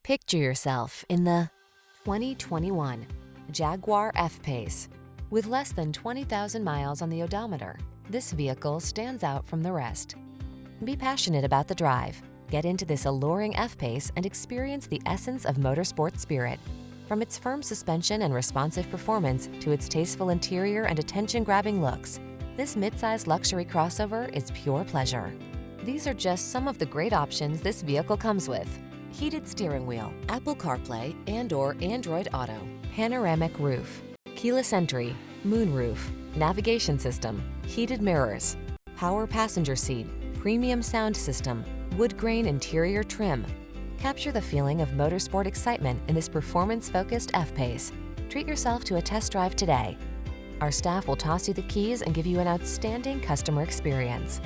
Picture yourself in the 2021 Jaguar F-Pace. With less than 20,000 miles on the odometer, this vehicle stands out from the rest. Be passionate about the drive. Get into this alluring F-Pace and experience the essence of motorsport spirit. From its firm suspension and responsive performance to its tasteful interior and attention-grabbing looks, this midsize luxury crossover is pure pleasure. These are just some of the great options this vehicle comes with: heated steering wheel, Apple CarPlay and/or Android Auto, panoramic roof, keyless entry, moonroof, navigation system, heated mirrors, power passenger seat, premium sound system, wood grain interior trim. Capture the feeling of motorsport excitement in this performance-focused F-Pace. Treat yourself to a test drive today. Our staff will toss you the keys and give you an outstanding customer experience.